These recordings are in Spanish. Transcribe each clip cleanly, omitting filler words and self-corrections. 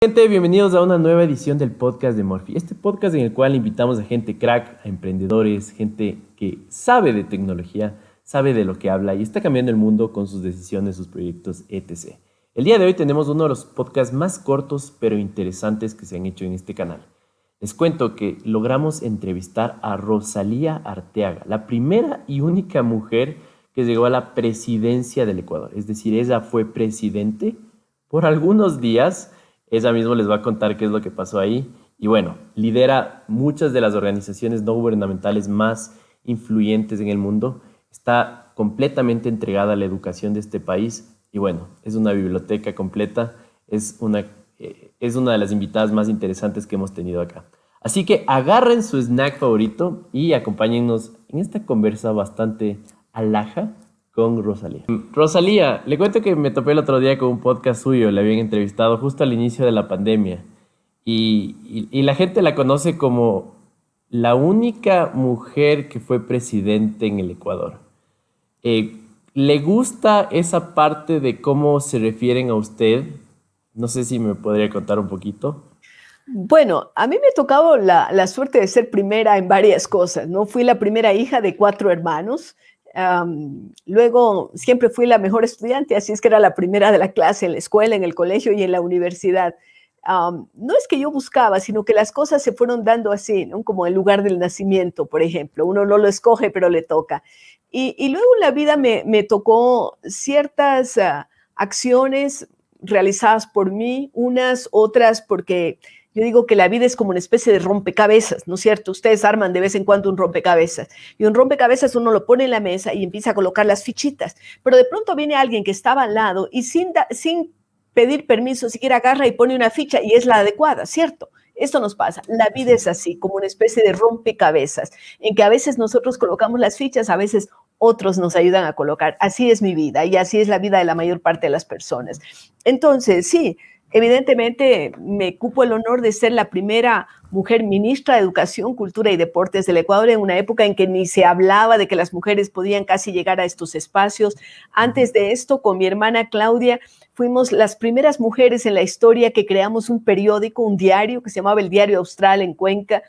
Gente, bienvenidos a una nueva edición del podcast de Morphy. Este podcast en el cual invitamos a gente crack, a emprendedores, gente que sabe de tecnología, sabe de lo que habla y está cambiando el mundo con sus decisiones, sus proyectos, etc. El día de hoy tenemos uno de los podcasts más cortos pero interesantes que se han hecho en este canal. Les cuento que logramos entrevistar a Rosalía Arteaga, la primera y única mujer que llegó a la presidencia del Ecuador. Es decir, ella fue presidente por algunos días. Ella misma les va a contar qué es lo que pasó ahí. Y bueno, lidera muchas de las organizaciones no gubernamentales más influyentes en el mundo. Está completamente entregada a la educación de este país. Y bueno, es una biblioteca completa. Es una de las invitadas más interesantes que hemos tenido acá. Así que agarren su snack favorito y acompáñennos en esta conversa bastante alhaja con Rosalía. Rosalía, le cuento que me topé el otro día con un podcast suyo, le habían entrevistado justo al inicio de la pandemia y la gente la conoce como la única mujer que fue presidente en el Ecuador. ¿Le gusta esa parte de cómo se refieren a usted? No sé si me podría contar un poquito. Bueno, a mí me tocaba la suerte de ser primera en varias cosas, ¿no? Fui la primera hija de 4 hermanos. Luego siempre fui la mejor estudiante, así es que era la primera de la clase en la escuela, en el colegio y en la universidad. No es que yo buscaba, sino que las cosas se fueron dando así, ¿no? Como el lugar del nacimiento, por ejemplo. Uno no lo escoge, pero le toca. Y luego en la vida me tocó ciertas acciones realizadas por mí, unas, otras, porque yo digo que la vida es como una especie de rompecabezas, ¿no es cierto? Ustedes arman de vez en cuando un rompecabezas. Y un rompecabezas uno lo pone en la mesa y empieza a colocar las fichitas. Pero de pronto viene alguien que estaba al lado y sin pedir permiso siquiera agarra y pone una ficha y es la adecuada, ¿cierto? Esto nos pasa. La vida es así, como una especie de rompecabezas, en que a veces nosotros colocamos las fichas, a veces otros nos ayudan a colocar. Así es mi vida y así es la vida de la mayor parte de las personas. Entonces, sí, evidentemente me cupo el honor de ser la primera mujer ministra de Educación, Cultura y Deportes del Ecuador en una época en que ni se hablaba de que las mujeres podían casi llegar a estos espacios. Antes de esto, con mi hermana Claudia, fuimos las primeras mujeres en la historia que creamos un periódico, un diario que se llamaba el Diario Austral en Cuenca.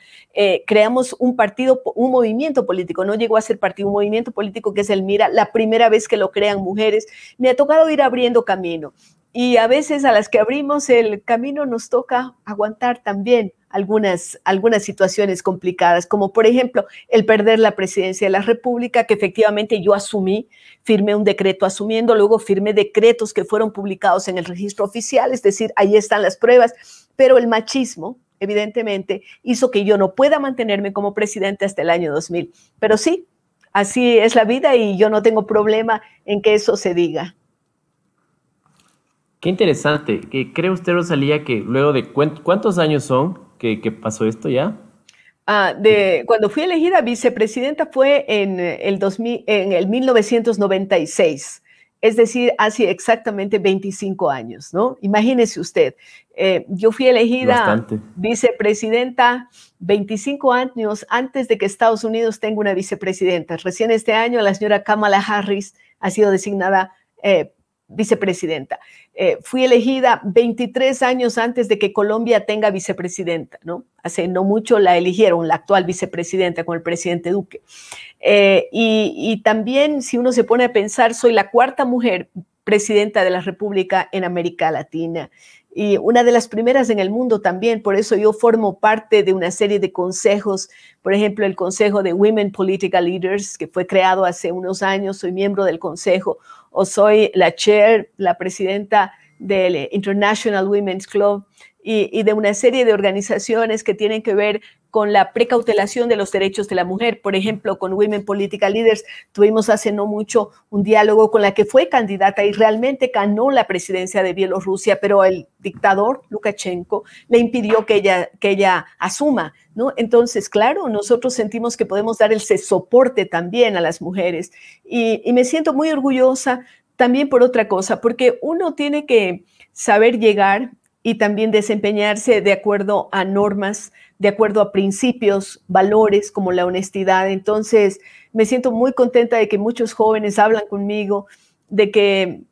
Creamos un partido, un movimiento político, no llegó a ser partido, un movimiento político que es el MIRA, la primera vez que lo crean mujeres. Me ha tocado ir abriendo camino. Y a veces a las que abrimos el camino nos toca aguantar también algunas situaciones complicadas, como por ejemplo el perder la presidencia de la República, que efectivamente yo asumí, firmé un decreto asumiendo, luego firmé decretos que fueron publicados en el registro oficial, es decir, ahí están las pruebas, pero el machismo evidentemente hizo que yo no pueda mantenerme como presidente hasta el año 2000. Pero sí, así es la vida y yo no tengo problema en que eso se diga. Qué interesante. ¿Cree usted, Rosalía, que luego de cuántos años son que pasó esto ya? Cuando fui elegida vicepresidenta fue en el 1996, es decir, hace exactamente 25 años, ¿no? Imagínese usted, yo fui elegida vicepresidenta 25 años antes de que Estados Unidos tenga una vicepresidenta. Recién este año la señora Kamala Harris ha sido designada vicepresidenta. Fui elegida 23 años antes de que Colombia tenga vicepresidenta, ¿no? Hace no mucho la eligieron, la actual vicepresidenta con el presidente Duque. Y también, si uno se pone a pensar, soy la 4ª mujer presidenta de la República en América Latina y una de las primeras en el mundo también. Por eso yo formo parte de una serie de consejos, por ejemplo, el Consejo de Women Political Leaders, que fue creado hace unos años, soy miembro del consejo, o soy la chair, la presidenta del International Women's Club y de una serie de organizaciones que tienen que ver con la precautelación de los derechos de la mujer. Por ejemplo, con Women Political Leaders tuvimos hace no mucho un diálogo con la que fue candidata y realmente ganó la presidencia de Bielorrusia, pero el dictador Lukashenko le impidió que ella asuma, ¿no? Entonces, claro, nosotros sentimos que podemos dar ese soporte también a las mujeres y me siento muy orgullosa también por otra cosa, porque uno tiene que saber llegar y también desempeñarse de acuerdo a normas, de acuerdo a principios, valores como la honestidad. Entonces, me siento muy contenta de que muchos jóvenes hablan conmigo, de que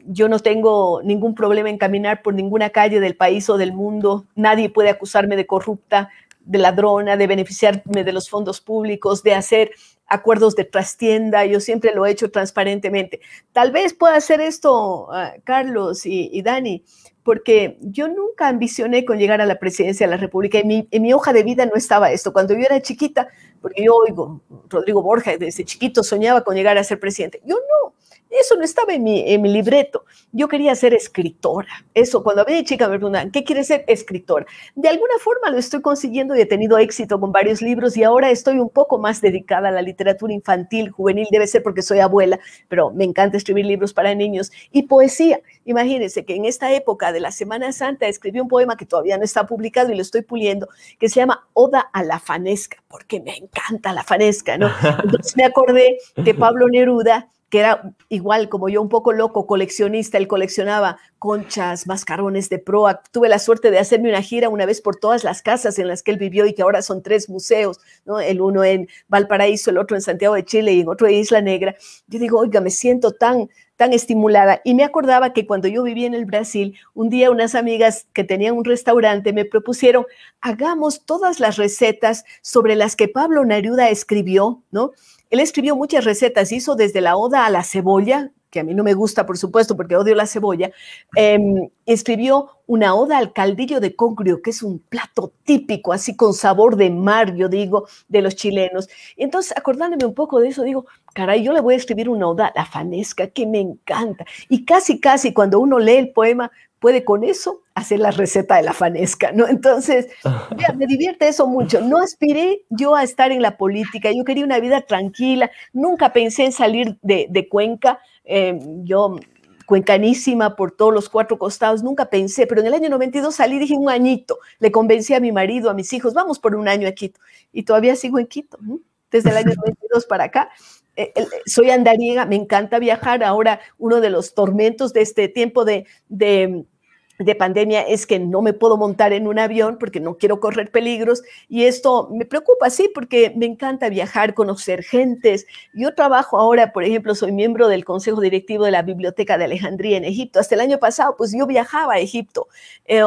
yo no tengo ningún problema en caminar por ninguna calle del país o del mundo. Nadie puede acusarme de corrupta, de ladrona, de beneficiarme de los fondos públicos, de hacer acuerdos de trastienda. Yo siempre lo he hecho transparentemente. Tal vez pueda hacer esto, Carlos y Dani, porque yo nunca ambicioné con llegar a la presidencia de la República. En mi hoja de vida no estaba esto. Cuando yo era chiquita, porque yo oigo, Rodrigo Borja desde chiquito soñaba con llegar a ser presidente. Yo no, eso no estaba en mi libreto. Yo quería ser escritora. Eso, cuando había chica me preguntaban, ¿qué quieres ser? Escritora. De alguna forma lo estoy consiguiendo y he tenido éxito con varios libros y ahora estoy un poco más dedicada a la literatura infantil, juvenil, debe ser porque soy abuela, pero me encanta escribir libros para niños y poesía. Imagínense que en esta época de la Semana Santa escribí un poema que todavía no está publicado y lo estoy puliendo, que se llama Oda a la Fanesca, porque me encanta la fanesca, ¿no? Entonces me acordé de Pablo Neruda, que era igual como yo, un poco loco, coleccionista. Él coleccionaba conchas, mascarones de proa. Tuve la suerte de hacerme una gira una vez por todas las casas en las que él vivió y que ahora son 3 museos, ¿no? El uno en Valparaíso, el otro en Santiago de Chile y en otro en Isla Negra. Yo digo, oiga, me siento tan estimulada. Y me acordaba que cuando yo vivía en el Brasil, un día unas amigas que tenían un restaurante me propusieron, hagamos todas las recetas sobre las que Pablo Neruda escribió, ¿no? Él escribió muchas recetas, hizo desde la oda a la cebolla, que a mí no me gusta, por supuesto, porque odio la cebolla. Escribió una oda al caldillo de congrio, que es un plato típico, así con sabor de mar, yo digo, de los chilenos. Entonces, acordándome un poco de eso, digo, caray, yo le voy a escribir una oda a la fanesca, que me encanta. Y casi cuando uno lee el poema, puede con eso hacer la receta de la fanesca, ¿no? Entonces, ya, me divierte eso mucho. No aspiré yo a estar en la política, yo quería una vida tranquila, nunca pensé en salir de Cuenca, yo cuencanísima por todos los 4 costados, nunca pensé, pero en el año 92 salí, dije un añito, le convencí a mi marido, a mis hijos, vamos por un año a Quito, y todavía sigo en Quito, ¿no? Desde el año 92 para acá. Soy andariega, me encanta viajar. Ahora uno de los tormentos de este tiempo de pandemia es que no me puedo montar en un avión porque no quiero correr peligros y esto me preocupa, sí, porque me encanta viajar, conocer gentes. Yo trabajo ahora, por ejemplo, soy miembro del Consejo Directivo de la Biblioteca de Alejandría en Egipto. Hasta el año pasado, pues yo viajaba a Egipto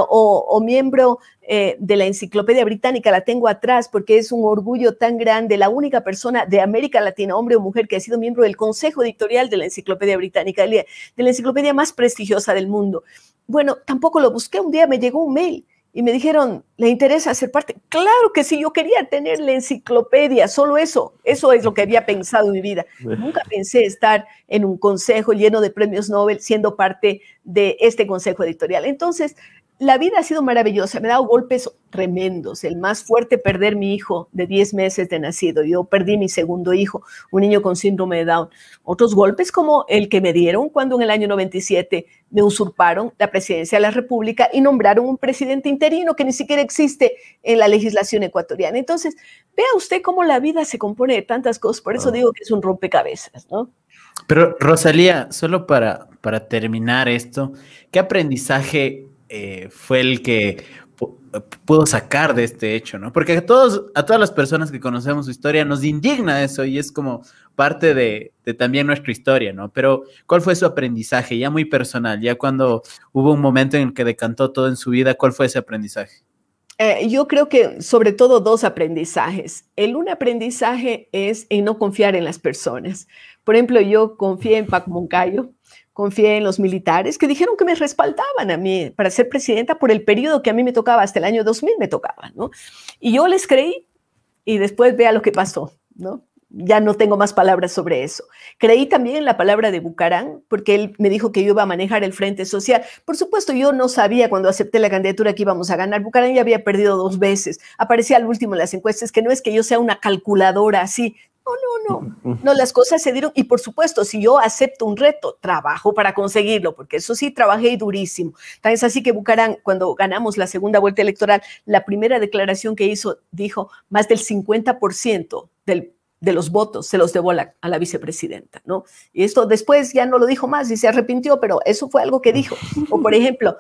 o miembro de la Enciclopedia Británica, la tengo atrás porque es un orgullo tan grande, la única persona de América Latina, hombre o mujer, que ha sido miembro del Consejo Editorial de la Enciclopedia Británica, de la enciclopedia más prestigiosa del mundo. Bueno, tampoco lo busqué, un día me llegó un mail y me dijeron, ¿le interesa ser parte? Claro que sí, yo quería tener la enciclopedia, solo eso es lo que había pensado en mi vida. Nunca pensé estar en un consejo lleno de premios Nobel siendo parte de este consejo editorial. Entonces, la vida ha sido maravillosa, me ha dado golpes tremendos. El más fuerte, perder mi hijo de 10 meses de nacido. Yo perdí mi segundo hijo, un niño con síndrome de Down. Otros golpes como el que me dieron cuando en el año 97 me usurparon la presidencia de la República y nombraron un presidente interino que ni siquiera existe en la legislación ecuatoriana. Entonces, vea usted cómo la vida se compone de tantas cosas. Por eso digo que es un rompecabezas, ¿no? Pero, Rosalía, solo para terminar esto, ¿qué aprendizaje fue el que pudo sacar de este hecho, ¿no? Porque a todas las personas que conocemos su historia nos indigna eso y es como parte de también nuestra historia, ¿no? Pero, ¿cuál fue su aprendizaje? Ya muy personal, ya cuando hubo un momento en el que decantó todo en su vida, ¿cuál fue ese aprendizaje? Yo creo que sobre todo 2 aprendizajes. Un aprendizaje es en no confiar en las personas. Por ejemplo, yo confié en Paco Moncayo, confié en los militares que dijeron que me respaldaban a mí para ser presidenta por el periodo que a mí me tocaba, hasta el año 2000 me tocaba, ¿no? Y yo les creí y después vea lo que pasó, ¿no? Ya no tengo más palabras sobre eso. Creí también en la palabra de Bucarán, porque él me dijo que yo iba a manejar el Frente Social. Por supuesto, yo no sabía cuando acepté la candidatura que íbamos a ganar. Bucarán ya había perdido 2 veces. Aparecía al último en las encuestas, que no es que yo sea una calculadora así. No, las cosas se dieron y por supuesto, si yo acepto un reto, trabajo para conseguirlo, porque eso sí, trabajé durísimo. Tan es así que Bucarán, cuando ganamos la segunda vuelta electoral, la primera declaración que hizo, dijo, más del 50% de los votos se los debo a la vicepresidenta, ¿no? Y esto después ya no lo dijo más y se arrepintió, pero eso fue algo que dijo. O por ejemplo,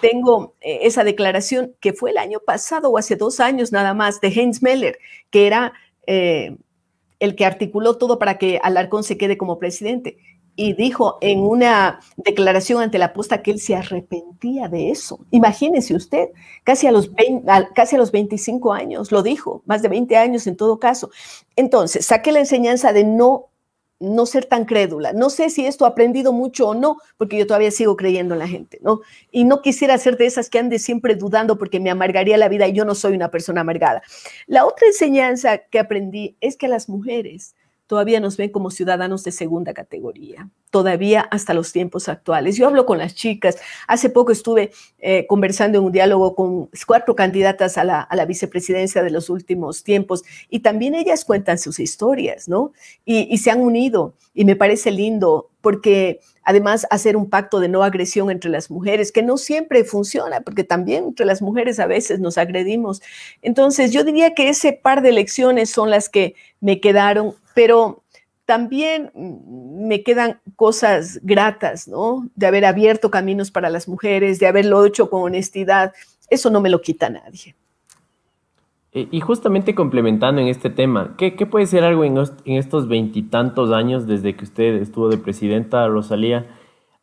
tengo esa declaración que fue el año pasado o hace 2 años nada más de Heinz Meller, que era el que articuló todo para que Alarcón se quede como presidente. y dijo en una declaración ante la Posta que él se arrepentía de eso. Imagínese usted, casi a los 25 años lo dijo, más de 20 años en todo caso. Entonces, saqué la enseñanza de no ser tan crédula. No sé si esto ha aprendido mucho o no, porque yo todavía sigo creyendo en la gente, ¿no? Y no quisiera ser de esas que ande siempre dudando porque me amargaría la vida y yo no soy una persona amargada. La otra enseñanza que aprendí es que a las mujeres todavía nos ven como ciudadanos de segunda categoría, todavía hasta los tiempos actuales. Yo hablo con las chicas, hace poco estuve conversando en un diálogo con 4 candidatas a la vicepresidencia de los últimos tiempos y también ellas cuentan sus historias, ¿no? Y se han unido y me parece lindo porque además hacer un pacto de no agresión entre las mujeres, que no siempre funciona, porque también entre las mujeres a veces nos agredimos. Entonces yo diría que ese par de lecciones son las que me quedaron, pero también me quedan cosas gratas, ¿no? De haber abierto caminos para las mujeres, de haberlo hecho con honestidad. Eso no me lo quita nadie. Y justamente complementando en este tema, ¿qué puede ser algo en estos 20 y tantos años desde que usted estuvo de presidenta, Rosalía?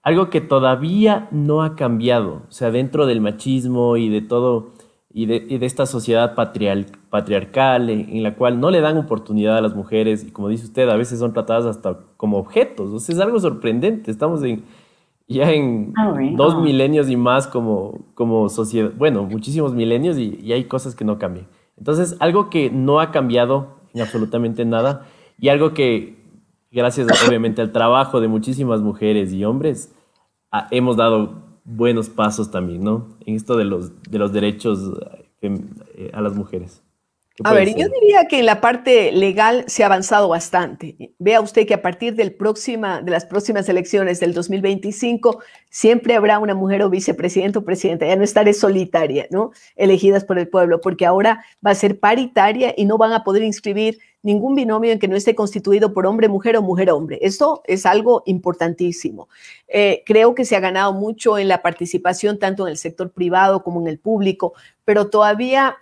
Algo que todavía no ha cambiado, o sea, dentro del machismo y de todo, y de esta sociedad patriarcal en la cual no le dan oportunidad a las mujeres y como dice usted, a veces son tratadas hasta como objetos. O sea, es algo sorprendente. Estamos ya en 2 milenios y más como sociedad, bueno, muchísimos milenios y hay cosas que no cambian. Entonces, algo que no ha cambiado en absolutamente nada y algo que, gracias obviamente al trabajo de muchísimas mujeres y hombres, hemos dado buenos pasos también, ¿no? En esto de los derechos a las mujeres. A ver, yo diría que en la parte legal se ha avanzado bastante. Vea usted que a partir de las próximas elecciones del 2025 siempre habrá una mujer o vicepresidenta o presidenta, ya no estaré solitaria, ¿no? Elegidas por el pueblo, porque ahora va a ser paritaria y no van a poder inscribir ningún binomio en que no esté constituido por hombre-mujer o mujer-hombre. Esto es algo importantísimo. Creo que se ha ganado mucho en la participación tanto en el sector privado como en el público, pero todavía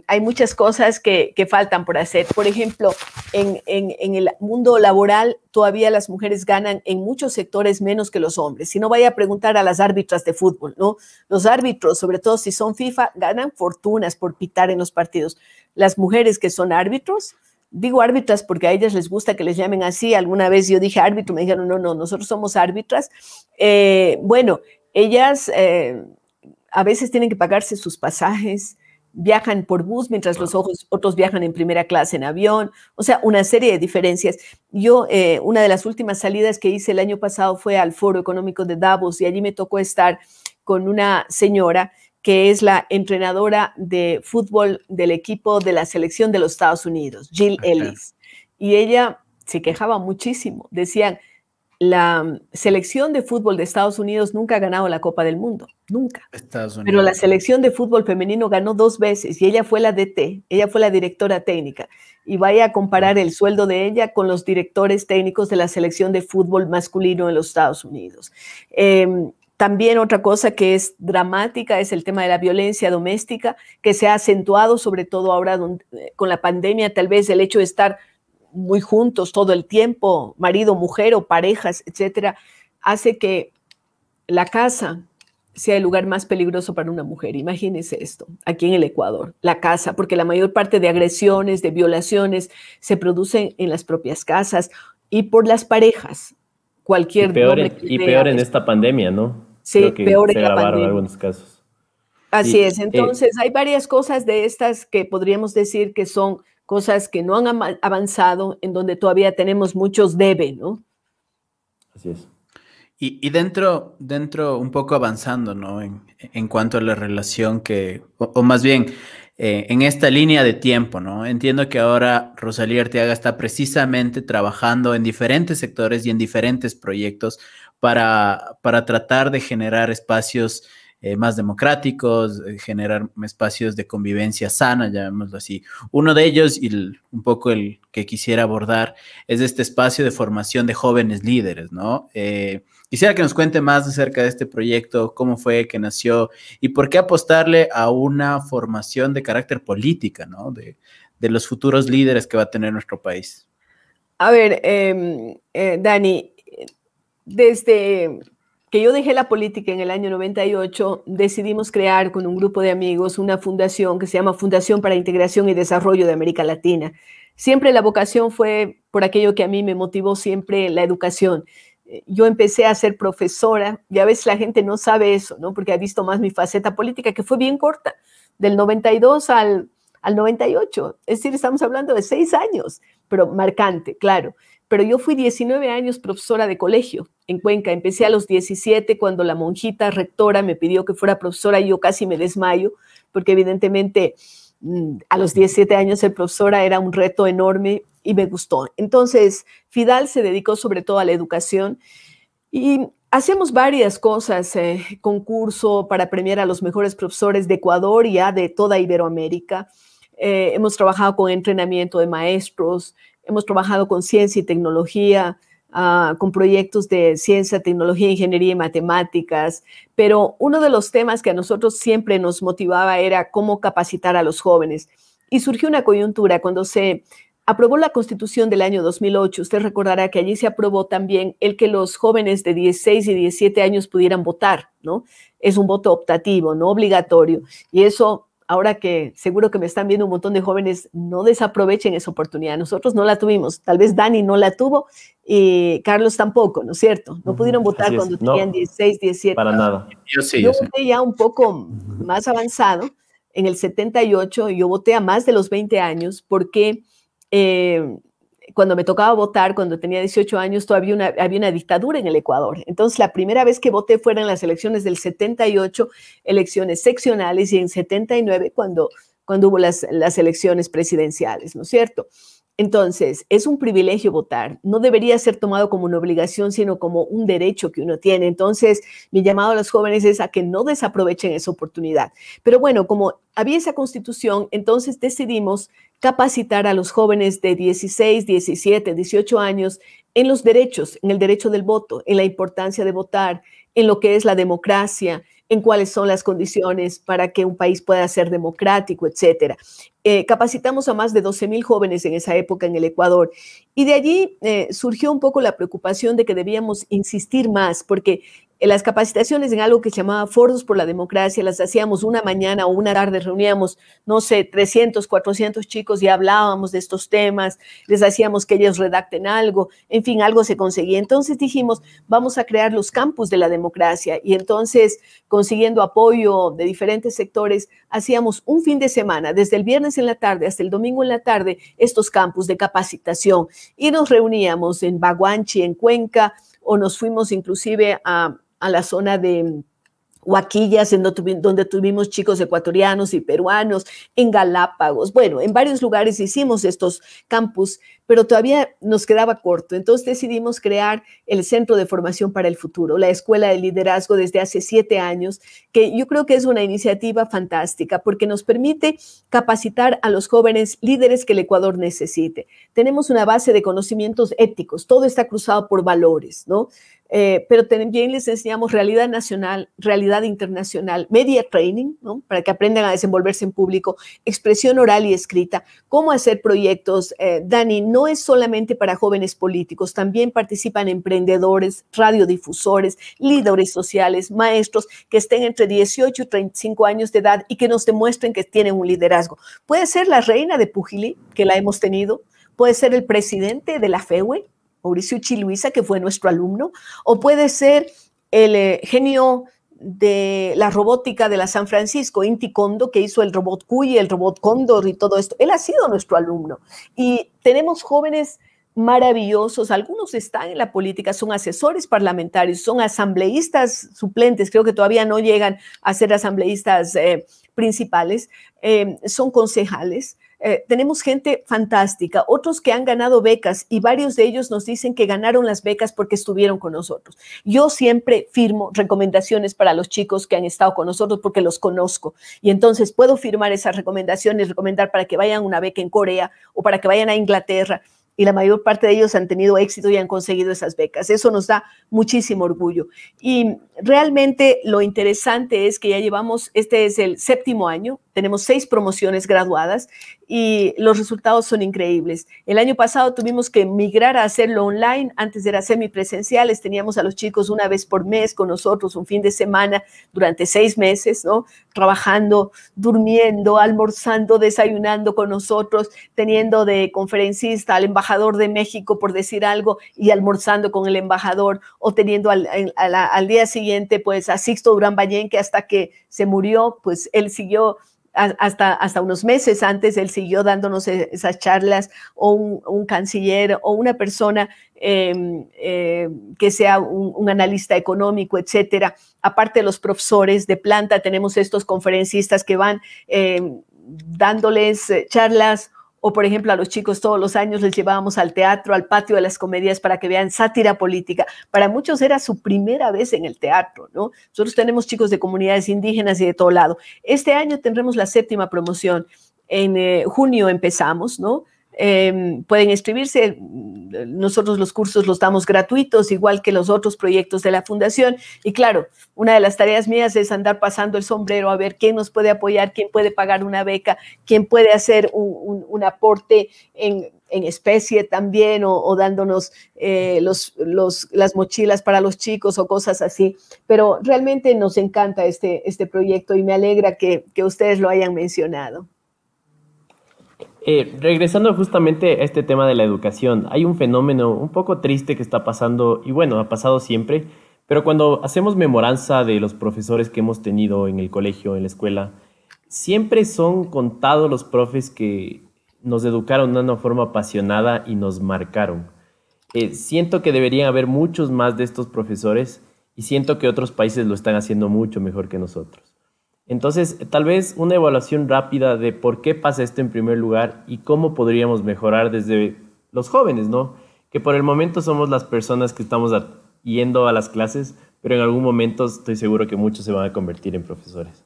hay muchas cosas que faltan por hacer. Por ejemplo, en el mundo laboral todavía las mujeres ganan en muchos sectores menos que los hombres. Si no, vaya a preguntar a las árbitras de fútbol, ¿no? Los árbitros, sobre todo si son FIFA, ganan fortunas por pitar en los partidos. Las mujeres que son árbitros, digo árbitras porque a ellas les gusta que les llamen así. Alguna vez yo dije árbitro, me dijeron, no, nosotros somos árbitras. Bueno, ellas a veces tienen que pagarse sus pasajes, viajan por bus mientras los otros viajan en primera clase en avión, o sea, una serie de diferencias. Yo, una de las últimas salidas que hice el año pasado fue al Foro Económico de Davos y allí me tocó estar con una señora que es la entrenadora de fútbol del equipo de la selección de los Estados Unidos, Jill Ellis. Y ella se quejaba muchísimo. Decían, la selección de fútbol de Estados Unidos nunca ha ganado la Copa del Mundo, nunca. Pero la selección de fútbol femenino ganó 2 veces y ella fue la DT, ella fue la directora técnica. Y vaya a comparar el sueldo de ella con los directores técnicos de la selección de fútbol masculino en los Estados Unidos. También otra cosa que es dramática es el tema de la violencia doméstica, que se ha acentuado, sobre todo ahora con la pandemia, tal vez el hecho de estar muy juntos todo el tiempo, marido, mujer o parejas, etcétera, hace que la casa sea el lugar más peligroso para una mujer. Imagínense esto, aquí en el Ecuador, la casa, porque la mayor parte de agresiones, de violaciones, se producen en las propias casas y por las parejas. Y peor en esta pandemia, ¿no? Sí, peor en la pandemia. Algunos casos. Así es. Entonces, hay varias cosas de estas que podríamos decir que son cosas que no han avanzado, en donde todavía tenemos muchos debe, ¿no? Así es. Y dentro un poco avanzando, ¿no? En cuanto a la relación o más bien, en esta línea de tiempo, ¿no? Entiendo que ahora Rosalía Arteaga está precisamente trabajando en diferentes sectores y en diferentes proyectos para tratar de generar espacios más democráticos, generar espacios de convivencia sana, llamémoslo así. Uno de ellos, y un poco el que quisiera abordar, es este espacio de formación de jóvenes líderes, ¿no? Quisiera que nos cuente más acerca de este proyecto, cómo fue que nació y por qué apostarle a una formación de carácter política, ¿no? De los futuros líderes que va a tener nuestro país. A ver, Dani, desde que yo dejé la política en el año 98, decidimos crear con un grupo de amigos una fundación que se llama Fundación para Integración y Desarrollo de América Latina. Siempre la vocación fue por aquello que a mí me motivó siempre, la educación. Yo empecé a ser profesora y a veces la gente no sabe eso, ¿no? Porque ha visto más mi faceta política, que fue bien corta, del 92 al 98. Es decir, estamos hablando de 6 años, pero marcante, claro. Pero yo fui 19 años profesora de colegio en Cuenca. Empecé a los 17 cuando la monjita rectora me pidió que fuera profesora y yo casi me desmayo, porque evidentemente a los 17 años ser profesora era un reto enorme y me gustó. Entonces, Fidal se dedicó sobre todo a la educación y hacemos varias cosas, concurso para premiar a los mejores profesores de Ecuador y ya de toda Iberoamérica. Hemos trabajado con entrenamiento de maestros, hemos trabajado con ciencia y tecnología, con proyectos de ciencia, tecnología, ingeniería y matemáticas, pero uno de los temas que a nosotros siempre nos motivaba era cómo capacitar a los jóvenes. Y surgió una coyuntura cuando se aprobó la Constitución del año 2008. Usted recordará que allí se aprobó también el que los jóvenes de 16 y 17 años pudieran votar, ¿no? Es un voto optativo, no obligatorio. Y eso, ahora que seguro que me están viendo un montón de jóvenes, no desaprovechen esa oportunidad. Nosotros no la tuvimos. Tal vez Dani no la tuvo y Carlos tampoco, ¿no es cierto? No pudieron votar cuando tenían 16, 17. Para nada. Yo voté ya un poco más avanzado, en el 78, yo voté a más de los 20 años porque cuando me tocaba votar, cuando tenía 18 años, todavía había una dictadura en el Ecuador. Entonces, la primera vez que voté fueron las elecciones del 78, elecciones seccionales, y en 79, cuando hubo las elecciones presidenciales, ¿no es cierto? Entonces, es un privilegio votar. No debería ser tomado como una obligación, sino como un derecho que uno tiene. Entonces, mi llamado a los jóvenes es a que no desaprovechen esa oportunidad. Pero bueno, como había esa constitución, entonces decidimos capacitar a los jóvenes de 16, 17, 18 años en los derechos, en el derecho del voto, en la importancia de votar, en lo que es la democracia, en cuáles son las condiciones para que un país pueda ser democrático, etcétera. Capacitamos a más de 12,000 jóvenes en esa época en el Ecuador. Y de allí surgió un poco la preocupación de que debíamos insistir más, porque las capacitaciones en algo que se llamaba Foros por la Democracia las hacíamos una mañana o una tarde, reuníamos, no sé, 300, 400 chicos y hablábamos de estos temas, les hacíamos que ellos redacten algo, en fin, algo se conseguía. Entonces dijimos, vamos a crear los campus de la democracia, y entonces, consiguiendo apoyo de diferentes sectores, hacíamos un fin de semana, desde el viernes en la tarde hasta el domingo en la tarde, estos campus de capacitación, y nos reuníamos en Baguanchi, en Cuenca, o nos fuimos inclusive a la zona de Huaquillas, donde tuvimos chicos ecuatorianos y peruanos, en Galápagos. Bueno, en varios lugares hicimos estos campus, pero todavía nos quedaba corto. Entonces decidimos crear el Centro de Formación para el Futuro, la Escuela de Liderazgo, desde hace 7 años, que yo creo que es una iniciativa fantástica porque nos permite capacitar a los jóvenes líderes que el Ecuador necesite. Tenemos una base de conocimientos éticos, todo está cruzado por valores, ¿no? Pero también les enseñamos realidad nacional, realidad internacional, media training, ¿no? Para que aprendan a desenvolverse en público, expresión oral y escrita, cómo hacer proyectos. Dani, no es solamente para jóvenes políticos, también participan emprendedores, radiodifusores, líderes sociales, maestros que estén entre 18 y 35 años de edad y que nos demuestren que tienen un liderazgo. Puede ser la reina de Pujilí, que la hemos tenido, puede ser el presidente de la FEUE, Mauricio Chiluisa, que fue nuestro alumno, o puede ser el genio de la robótica de la San Francisco, Inti Kondo, que hizo el robot Cuy, el robot Cóndor y todo esto. Él ha sido nuestro alumno. Y tenemos jóvenes maravillosos, algunos están en la política, son asesores parlamentarios, son asambleístas suplentes, creo que todavía no llegan a ser asambleístas principales, son concejales. Tenemos gente fantástica, otros que han ganado becas, y varios de ellos nos dicen que ganaron las becas porque estuvieron con nosotros. Yo siempre firmo recomendaciones para los chicos que han estado con nosotros porque los conozco, y entonces puedo firmar esas recomendaciones, recomendar para que vayan a una beca en Corea o para que vayan a Inglaterra, y la mayor parte de ellos han tenido éxito y han conseguido esas becas. Eso nos da muchísimo orgullo. Y realmente lo interesante es que ya llevamos, este es el 7º año, tenemos 6 promociones graduadas y los resultados son increíbles. El año pasado tuvimos que migrar a hacerlo online, antes era semipresenciales, teníamos a los chicos una vez por mes con nosotros, un fin de semana durante 6 meses, ¿no? Trabajando, durmiendo, almorzando, desayunando con nosotros, teniendo de conferencista al embajador de México, por decir algo, y almorzando con el embajador, o teniendo al día siguiente pues a Sixto Durán Ballén, que hasta que se murió, pues él siguió hasta unos meses antes, él siguió dándonos esas charlas, o un canciller o una persona que sea un analista económico, etcétera. Aparte de los profesores de planta, tenemos estos conferencistas que van dándoles charlas, o por ejemplo a los chicos todos los años les llevábamos al teatro, al patio de las comedias para que vean sátira política. Para muchos era su primera vez en el teatro, ¿no? Nosotros tenemos chicos de comunidades indígenas y de todo lado. Este año tendremos la 7ª promoción. En junio empezamos, ¿no? Pueden inscribirse, nosotros los cursos los damos gratuitos, igual que los otros proyectos de la fundación, y claro, una de las tareas mías es andar pasando el sombrero a ver quién nos puede apoyar, quién puede pagar una beca, quién puede hacer un aporte en especie también, o dándonos las mochilas para los chicos o cosas así, pero realmente nos encanta este proyecto y me alegra que ustedes lo hayan mencionado. Regresando justamente a este tema de la educación, hay un fenómeno un poco triste que está pasando, y bueno, ha pasado siempre, pero cuando hacemos memoranza de los profesores que hemos tenido en el colegio, en la escuela, siempre son contados los profes que nos educaron de una forma apasionada y nos marcaron. Siento que deberían haber muchos más de estos profesores, y siento que otros países lo están haciendo mucho mejor que nosotros. Entonces, tal vez una evaluación rápida de por qué pasa esto en primer lugar y cómo podríamos mejorar desde los jóvenes, ¿no? Que por el momento somos las personas que estamos yendo a las clases, pero en algún momento estoy seguro que muchos se van a convertir en profesores.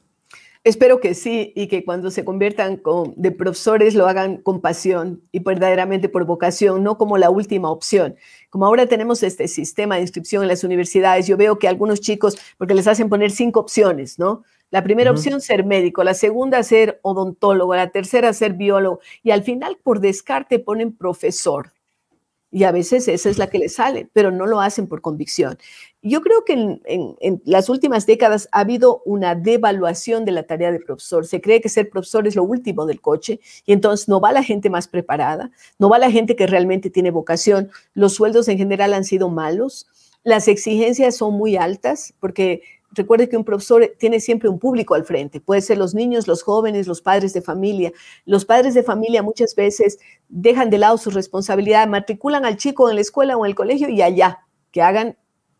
Espero que sí, y que cuando se conviertan de profesores lo hagan con pasión y verdaderamente por vocación, no como la última opción. Como ahora tenemos este sistema de inscripción en las universidades, yo veo que algunos chicos, porque les hacen poner 5 opciones, ¿no? La primera opción, ser médico, la segunda, ser odontólogo, la tercera, ser biólogo, y al final, por descarte, ponen profesor. Y a veces esa es la que les sale, pero no lo hacen por convicción. Yo creo que en las últimas décadas ha habido una devaluación de la tarea de profesor. Se cree que ser profesor es lo último del coche, y entonces no va la gente más preparada, no va la gente que realmente tiene vocación. Los sueldos en general han sido malos, las exigencias son muy altas, porque recuerde que un profesor tiene siempre un público al frente. Puede ser los niños, los jóvenes, los padres de familia. Los padres de familia muchas veces dejan de lado su responsabilidad, matriculan al chico en la escuela o en el colegio y allá, que hagan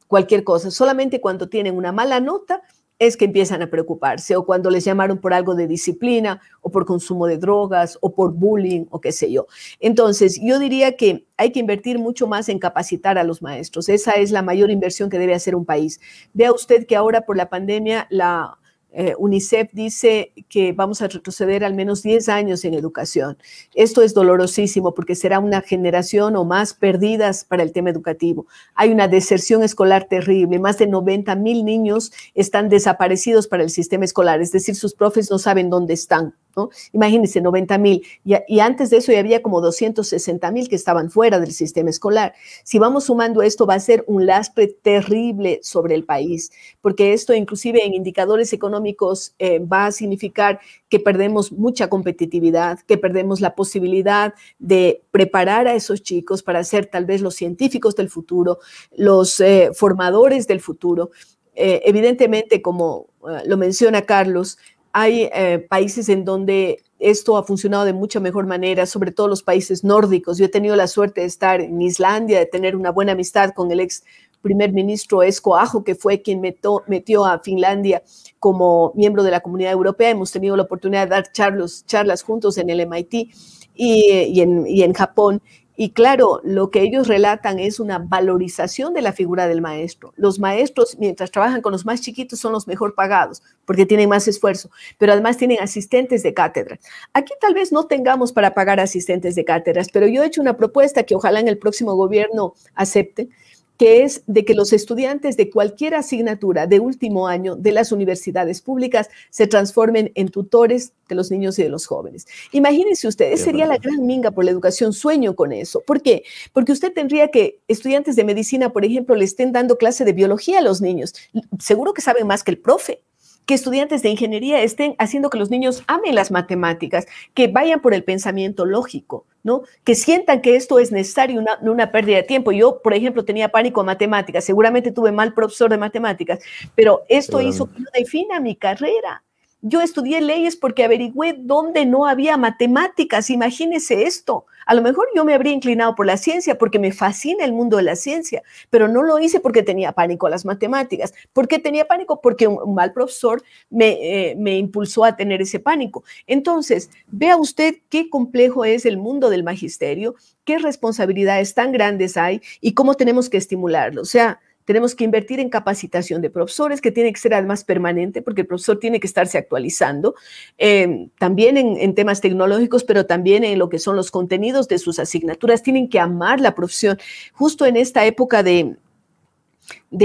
cualquier cosa. Solamente cuando tienen una mala nota es que empiezan a preocuparse, o cuando les llamaron por algo de disciplina, o por consumo de drogas, o por bullying, o qué sé yo. Entonces, yo diría que hay que invertir mucho más en capacitar a los maestros. Esa es la mayor inversión que debe hacer un país. Vea usted que ahora por la pandemia la UNICEF dice que vamos a retroceder al menos 10 años en educación. Esto es dolorosísimo porque será una generación o más perdidas para el tema educativo. Hay una deserción escolar terrible. Más de 90,000 niños están desaparecidos para el sistema escolar, es decir, sus profes no saben dónde están, ¿no? Imagínense, 90,000. Y antes de eso ya había como 260,000 que estaban fuera del sistema escolar. Si vamos sumando esto, va a ser un lastre terrible sobre el país, porque esto inclusive en indicadores económicos va a significar que perdemos mucha competitividad, que perdemos la posibilidad de preparar a esos chicos para ser tal vez los científicos del futuro, los formadores del futuro. Evidentemente, como lo menciona Carlos, hay países en donde esto ha funcionado de mucha mejor manera, sobre todo los países nórdicos. Yo he tenido la suerte de estar en Islandia, de tener una buena amistad con el ex primer ministro Esko Aho, que fue quien metió a Finlandia como miembro de la Comunidad Europea. Hemos tenido la oportunidad de dar charlas juntos en el MIT y en Japón. Y claro, lo que ellos relatan es una valorización de la figura del maestro. Los maestros, mientras trabajan con los más chiquitos, son los mejor pagados porque tienen más esfuerzo, pero además tienen asistentes de cátedra. Aquí tal vez no tengamos para pagar asistentes de cátedras, pero yo he hecho una propuesta que ojalá en el próximo gobierno acepten, que es de que los estudiantes de cualquier asignatura de último año de las universidades públicas se transformen en tutores de los niños y de los jóvenes. Imagínense ustedes, sería la gran minga por la educación, sueño con eso. ¿Por qué? Porque usted tendría que estudiantes de medicina, por ejemplo, le estén dando clase de biología a los niños. Seguro que saben más que el profe. Que estudiantes de ingeniería estén haciendo que los niños amen las matemáticas, que vayan por el pensamiento lógico, ¿no? Que sientan que esto es necesario, no una pérdida de tiempo. Yo, por ejemplo, tenía pánico a matemáticas, seguramente tuve mal profesor de matemáticas, pero esto hizo que yo defina mi carrera. Yo estudié leyes porque averigüé dónde no había matemáticas. Imagínese esto. A lo mejor yo me habría inclinado por la ciencia porque me fascina el mundo de la ciencia, pero no lo hice porque tenía pánico a las matemáticas. ¿Por qué tenía pánico? Porque un mal profesor me impulsó a tener ese pánico. Entonces, vea usted qué complejo es el mundo del magisterio, qué responsabilidades tan grandes hay y cómo tenemos que estimularlo. O sea, tenemos que invertir en capacitación de profesores, que tiene que ser además permanente, porque el profesor tiene que estarse actualizando, también en temas tecnológicos, pero también en lo que son los contenidos de sus asignaturas. Tienen que amar la profesión. Justo en esta época de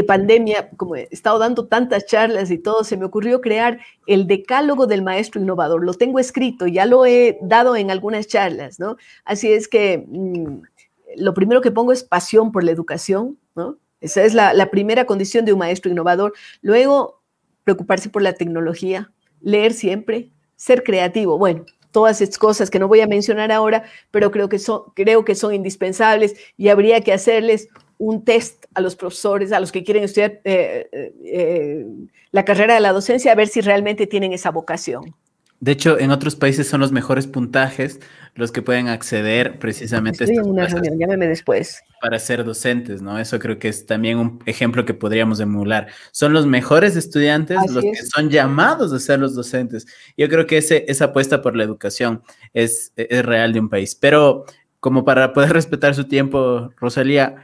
pandemia, como he estado dando tantas charlas y todo, se me ocurrió crear el decálogo del maestro innovador. Lo tengo escrito, ya lo he dado en algunas charlas, ¿no? Así es que lo primero que pongo es pasión por la educación, ¿no? Esa es la primera condición de un maestro innovador. Luego, preocuparse por la tecnología, leer siempre, ser creativo. Bueno, todas estas cosas que no voy a mencionar ahora, pero creo que son indispensables y habría que hacerles un test a los profesores, a los que quieren estudiar la carrera de la docencia, a ver si realmente tienen esa vocación. De hecho, en otros países son los mejores puntajes los que pueden acceder precisamente Estoy en una reunión, llámeme después. Para ser docentes, ¿no? Eso creo que es también un ejemplo que podríamos emular. Son los mejores estudiantes los que son llamados a ser los docentes. Yo creo que esa apuesta por la educación es real de un país. Pero como para poder respetar su tiempo, Rosalía,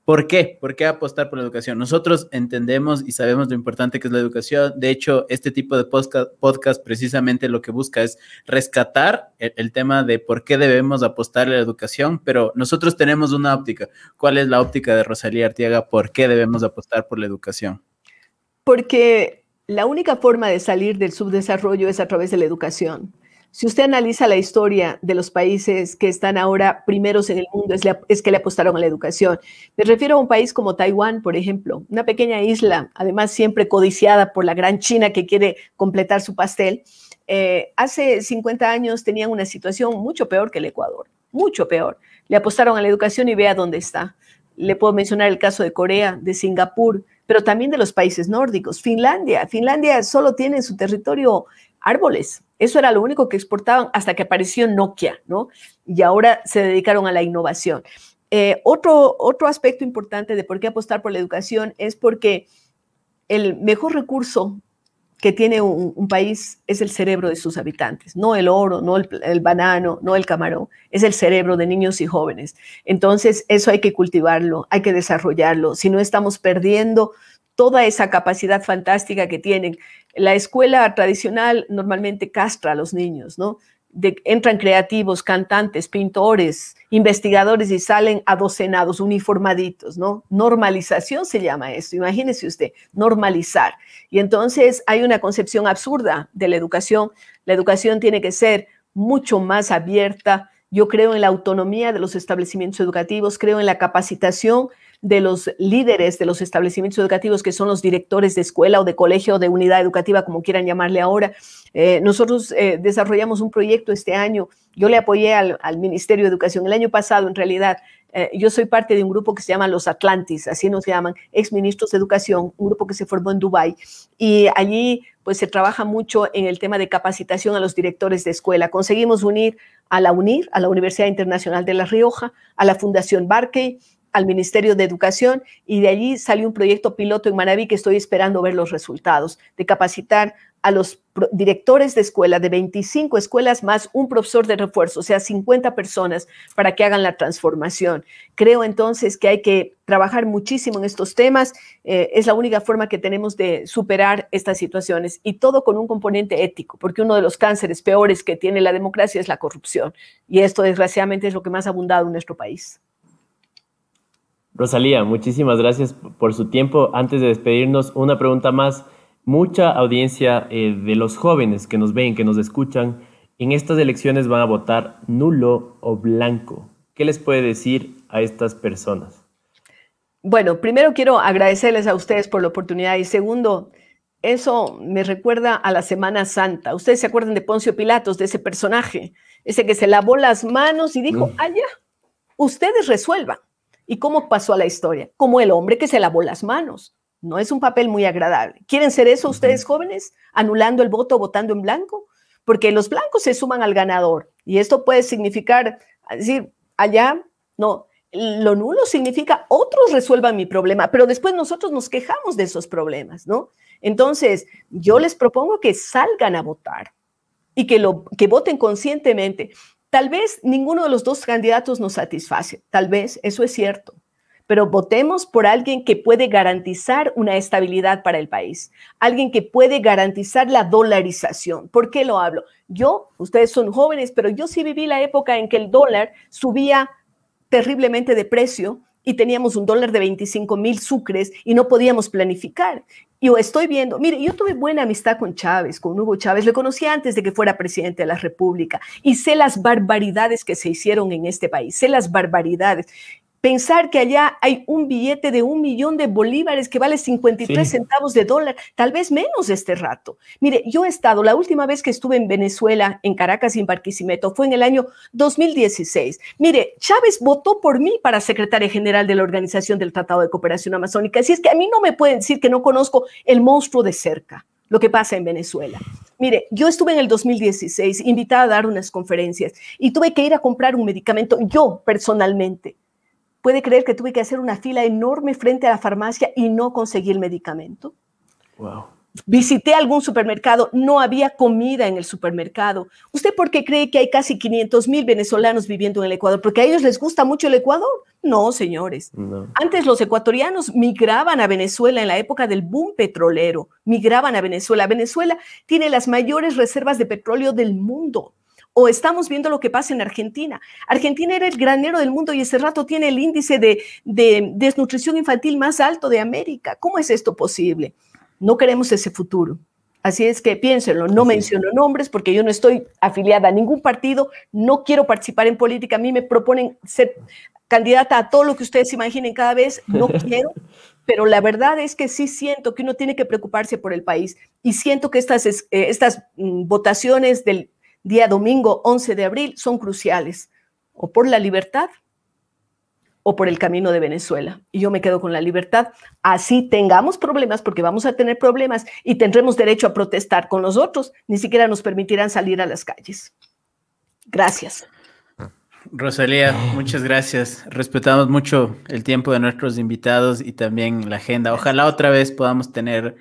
¿por qué? ¿Por qué apostar por la educación? Nosotros entendemos y sabemos lo importante que es la educación. De hecho, este tipo de podcast precisamente lo que busca es rescatar el tema de por qué debemos apostar a la educación, pero nosotros tenemos una óptica. ¿Cuál es la óptica de Rosalía Arteaga? ¿Por qué debemos apostar por la educación? Porque la única forma de salir del subdesarrollo es a través de la educación. Si usted analiza la historia de los países que están ahora primeros en el mundo, es que le apostaron a la educación. Me refiero a un país como Taiwán, por ejemplo, una pequeña isla, además siempre codiciada por la gran China que quiere completar su pastel. Hace 50 años tenían una situación mucho peor que el Ecuador, mucho peor. Le apostaron a la educación y vea dónde está. Le puedo mencionar el caso de Corea, de Singapur, pero también de los países nórdicos. Finlandia solo tiene en su territorio árboles. Eso era lo único que exportaban hasta que apareció Nokia, ¿no? Y ahora se dedicaron a la innovación. Otro aspecto importante de por qué apostar por la educación es porque el mejor recurso que tiene un país es el cerebro de sus habitantes, no el oro, no el banano, no el camarón, es el cerebro de niños y jóvenes. Entonces, eso hay que cultivarlo, hay que desarrollarlo, si no estamos perdiendo toda esa capacidad fantástica que tienen. La escuela tradicional normalmente castra a los niños, ¿no? Entran creativos, cantantes, pintores, investigadores y salen adocenados, uniformaditos, ¿no? Normalización se llama esto, imagínese usted, normalizar. Y entonces hay una concepción absurda de la educación. La educación tiene que ser mucho más abierta. Yo creo en la autonomía de los establecimientos educativos, creo en la capacitación de los líderes de los establecimientos educativos, que son los directores de escuela o de colegio o de unidad educativa, como quieran llamarle ahora. Nosotros desarrollamos un proyecto este año. Yo le apoyé al Ministerio de Educación. El año pasado, en realidad, yo soy parte de un grupo que se llama Los Atlantis, así nos llaman, exministros de educación, un grupo que se formó en Dubái. Y allí pues se trabaja mucho en el tema de capacitación a los directores de escuela. Conseguimos unir a la UNIR, a la Universidad Internacional de La Rioja, a la Fundación Barkey, al Ministerio de Educación, y de allí salió un proyecto piloto en Manabí que estoy esperando ver los resultados, de capacitar a los directores de escuela de 25 escuelas más un profesor de refuerzo, o sea, 50 personas para que hagan la transformación. Creo entonces que hay que trabajar muchísimo en estos temas, es la única forma que tenemos de superar estas situaciones, y todo con un componente ético, porque uno de los cánceres peores que tiene la democracia es la corrupción, y esto desgraciadamente es lo que más ha abundado en nuestro país. Rosalía, muchísimas gracias por su tiempo. Antes de despedirnos, una pregunta más. Mucha audiencia de los jóvenes que nos ven, que nos escuchan, en estas elecciones van a votar nulo o blanco. ¿Qué les puede decir a estas personas? Bueno, primero quiero agradecerles a ustedes por la oportunidad y segundo, eso me recuerda a la Semana Santa. ¿Ustedes se acuerdan de Poncio Pilatos, de ese personaje? Ese que se lavó las manos y dijo, allá, ustedes resuelvan. ¿Y cómo pasó a la historia? Como el hombre que se lavó las manos. No es un papel muy agradable. ¿Quieren ser eso ustedes jóvenes? ¿Anulando el voto, votando en blanco? Porque los blancos se suman al ganador. Y esto puede significar, decir, allá, no. Lo nulo significa otros resuelvan mi problema, pero después nosotros nos quejamos de esos problemas, ¿no? Entonces, yo les propongo que salgan a votar y que voten conscientemente. Tal vez ninguno de los dos candidatos nos satisface, tal vez, eso es cierto, pero votemos por alguien que puede garantizar una estabilidad para el país, alguien que puede garantizar la dolarización. ¿Por qué lo hablo? Ustedes son jóvenes, pero yo sí viví la época en que el dólar subía terriblemente de precio y teníamos un dólar de 25,000 sucres y no podíamos planificar. Yo estoy viendo, mire, yo tuve buena amistad con Chávez, con Hugo Chávez, le conocí antes de que fuera presidente de la República y sé las barbaridades que se hicieron en este país, sé las barbaridades. Pensar que allá hay un billete de 1,000,000 de bolívares que vale 53 centavos de dólar, tal vez menos este rato. Mire, yo he estado, la última vez que estuve en Venezuela, en Caracas y en Barquisimeto, fue en el año 2016. Mire, Chávez votó por mí para secretaria general de la Organización del Tratado de Cooperación Amazónica. Así es que a mí no me pueden decir que no conozco el monstruo de cerca, lo que pasa en Venezuela. Mire, yo estuve en el 2016 invitada a dar unas conferencias y tuve que ir a comprar un medicamento, yo personalmente. ¿Puede creer que tuve que hacer una fila enorme frente a la farmacia y no conseguí el medicamento? Wow. Visité algún supermercado, no había comida en el supermercado. ¿Usted por qué cree que hay casi 500,000 venezolanos viviendo en el Ecuador? ¿Porque a ellos les gusta mucho el Ecuador? No, señores. No. Antes los ecuatorianos migraban a Venezuela en la época del boom petrolero. Migraban a Venezuela. Venezuela tiene las mayores reservas de petróleo del mundo. O estamos viendo lo que pasa en Argentina. Argentina era el granero del mundo y ese rato tiene el índice de desnutrición infantil más alto de América. ¿Cómo es esto posible? No queremos ese futuro. Así es que piénsenlo, no menciono nombres porque yo no estoy afiliada a ningún partido, no quiero participar en política. A mí me proponen ser candidata a todo lo que ustedes imaginen cada vez, no quiero, pero la verdad es que sí siento que uno tiene que preocuparse por el país y siento que estas votaciones del día domingo 11 de abril son cruciales, o por la libertad o por el camino de Venezuela. Y yo me quedo con la libertad. Así tengamos problemas, porque vamos a tener problemas y tendremos derecho a protestar. Con los otros ni siquiera nos permitirán salir a las calles. Gracias. Rosalía, muchas gracias. Respetamos mucho el tiempo de nuestros invitados y también la agenda. Ojalá otra vez podamos tener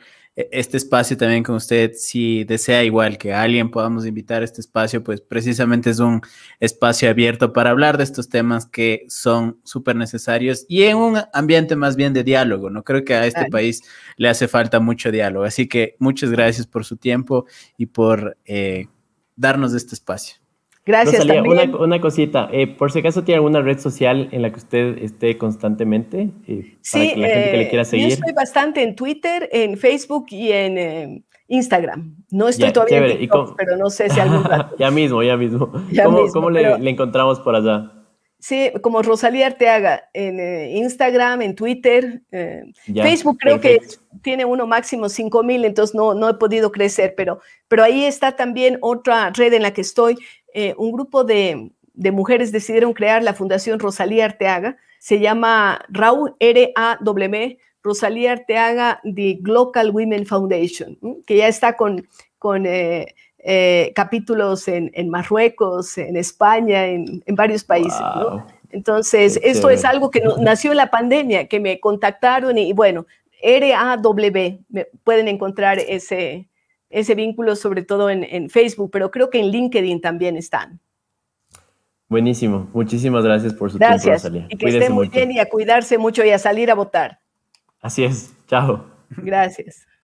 este espacio también con usted, si desea igual que a alguien podamos invitar a este espacio, pues precisamente es un espacio abierto para hablar de estos temas que son súper necesarios y en un ambiente más bien de diálogo, ¿no? Creo que a este país le hace falta mucho diálogo, así que muchas gracias por su tiempo y por darnos este espacio. Gracias. Rosalía, una cosita, por si acaso tiene alguna red social en la que usted esté constantemente, para que la gente que le quiera seguir. Yo estoy bastante en Twitter, en Facebook y en Instagram. No estoy todavía en TikTok, pero no sé si algún rato. Ya mismo. ¿Cómo le encontramos por allá? Sí, como Rosalía Arteaga, en Instagram, en Twitter. Facebook creo que tiene uno máximo 5,000, entonces no he podido crecer, pero ahí está también otra red en la que estoy. Un grupo de mujeres decidieron crear la Fundación Rosalía Arteaga, se llama RAW, R-A-W, Rosalía Arteaga, The Global Women Foundation, que ya está con capítulos en Marruecos, en España, en varios países, wow, ¿no? Entonces, esto es algo que nació en la pandemia, que me contactaron y bueno, RAW, pueden encontrar ese vínculo sobre todo en Facebook, pero creo que en LinkedIn también están. Buenísimo, muchísimas gracias por su tiempo, Rosalía. Y que esté muy bien y a cuidarse mucho y a salir a votar. Así es, chao. Gracias.